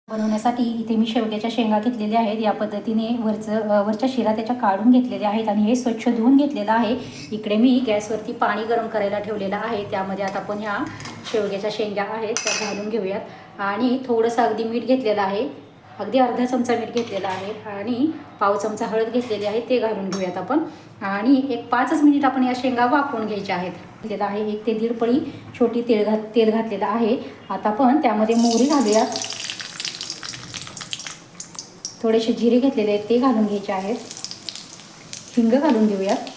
बनवण्यासाठी इथे मी शेवग्याच्या शेंगा घेतलेल्या आहेत। या पद्धतीने वरच्या शिरा त्याच्या काढून घेतलेल्या आहेत आणि हे स्वच्छ धुवून घेतलेलं आहे। इकडे मी गॅसवरती पाणी गरम करायला ठेवलेलं आहे। त्यामध्ये आता आपण ह्या शेवग्याच्या शेंगा आहेत त्या घालून घेऊयात आणि थोडंसं अगदी मीठ घेतलेलं आहे, अगदी अर्धा चमचा मीठ घेतलेला आहे आणि पाव चमचा हळद घेतलेली आहे, ते घालून घेऊयात आपण। आणि एक 5 मिनिट आपण या शेंगा वाफवून घ्यायच्या आहेत। घेतलेलं आहे 1 ते 1.5 पळी छोटी तेल घातलेलं आहे। आता आपण त्यामध्ये मोहरी घालूयात, थोडेसे जिरे घेतलेले आहेत ते घालून घ्यायचे आहेत, हिंग घालून घेऊयात,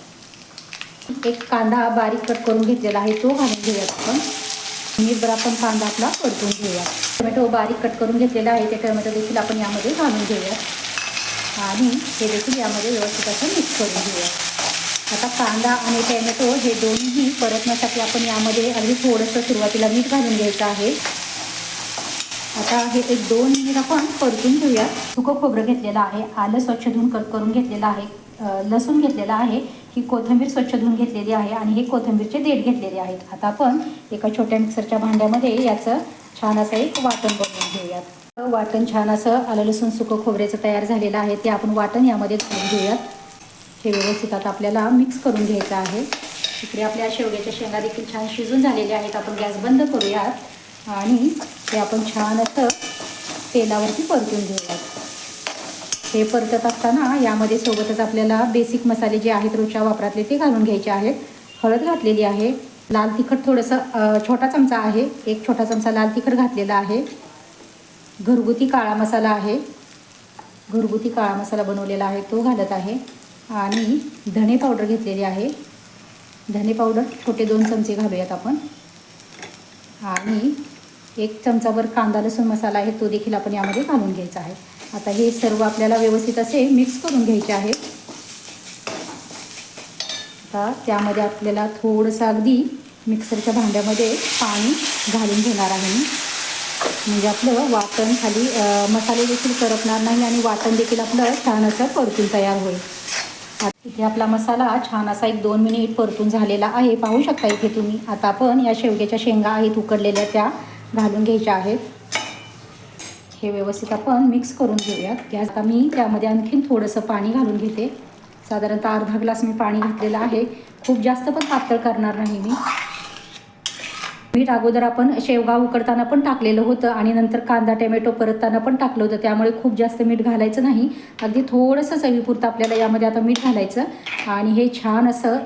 एक कांदा बारीक कट करून घेतलेला आहे तो घालून घेऊयात आपण। मिनिटभर आपण कांदा आपला परतून घेऊयात। टोमॅटो बारीक कट करून घेतलेला आहे, ते टोमॅटो देखील आपण यामध्ये घालून घेऊयात आणि हे देखील यामध्ये व्यवस्थित असं मिक्स करून घेऊयात। आता कांदा आणि टोमॅटो हे दोन्ही परतण्यासाठी आपण यामध्ये अगदी थोडंसं सुरुवातीला मीठ घालून घ्यायचं आहे। आता हे एक 2 मिनिट आपण परतून घेऊया। सुकं खोबरं घेतलेलं आहे, आलं स्वच्छ धुवून कट करून घेतलेलं आहे, लसूण घेतलेला आहे, ही कोथिंबीर स्वच्छ धुवून घेतलेली आहे आणि हे कोथिंबीरचे देठ घेतलेले आहेत। आता आपण एका छोट्या मिक्सरच्या भांड्यामध्ये याचं छान असं एक वाटण बनवून घेऊयात। वाटण छान असं आलं लसूण सुकं खोबऱ्याचं तयार झालेलं आहे, ते आपण वाटण यामध्ये घालून घेऊयात। हे व्यवस्थित आता आपल्याला मिक्स करून घ्यायचं आहे। इकडे आपल्या शेवग्याच्या शेंगा देखील छान शिजून झालेल्या आहेत। आपण गॅस बंद करूयात आणि ते आपण छान असं तेलावरती परतून घेऊयात। हे परतत असताना यामध्ये सोबतच आपल्याला बेसिक मसाले जे आहेत रोजच्या वापरातले ते घालून घ्यायचे आहेत। हळद घातलेली आहे, लाल तिखट थोडंसं छोटा चमचा आहे, 1 छोटा चमचा लाल तिखट घातलेला आहे, घरगुती काळा मसाला आहे, घरगुती काळा मसाला बनवलेला आहे तो घालत आहे आणि धणे पावडर घेतलेली आहे, धणे पावडर छोटे 2 चमचे घालूयात आपण आणि 1 चमचाभर कांदा लसूण मसाला आहे तो देखील आपण यामध्ये घालून घ्यायचा आहे। आता हे सर्व आपल्याला व्यवस्थित असे मिक्स करून घ्यायचे आहे। आता त्यामध्ये आपल्याला थोडंसं अगदी मिक्सरच्या भांड्यामध्ये पाणी घालून घेणार आहे मी, म्हणजे आपलं वाटण खाली मसाले देखील करपणार नाही आणि वाटण देखील आपलं छान असं परतून तयार होईल। इथे आपला मसाला छान असा 1-2 मिनिट परतून झालेला आहे, पाहू शकता इथे तुम्ही। आता आपण या शेवग्याच्या शेंगा आहेत उकडलेल्या त्या घालून घ्यायच्या आहेत। हे व्यवस्थित आपण मिक्स करून घेऊयात। आता मी त्यामध्ये आणखीन थोडंसं पाणी घालून घेते, साधारणतः अर्धा ग्लास मी पाणी घातलेलं आहे। खूप जास्त पण पातळ करणार नाही मी। मीठ अगोदर आपण शेवगा उकडताना पण टाकलेलं होतं आणि नंतर कांदा टोमॅटो परतताना पण टाकलं होतं, त्यामुळे खूप जास्त मीठ घालायचं नाही, अगदी थोडंसं चवीपुरतं आपल्याला यामध्ये आता मीठ घालायचं आणि हे छान असं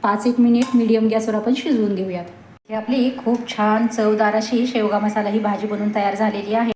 5-1 मिनिट मीडियम गॅसवर आपण शिजवून घेऊयात। हे आपली खूप छान चवदार अशी शेवगा मसाला ही भाजी बनवून तयार झालेली आहे।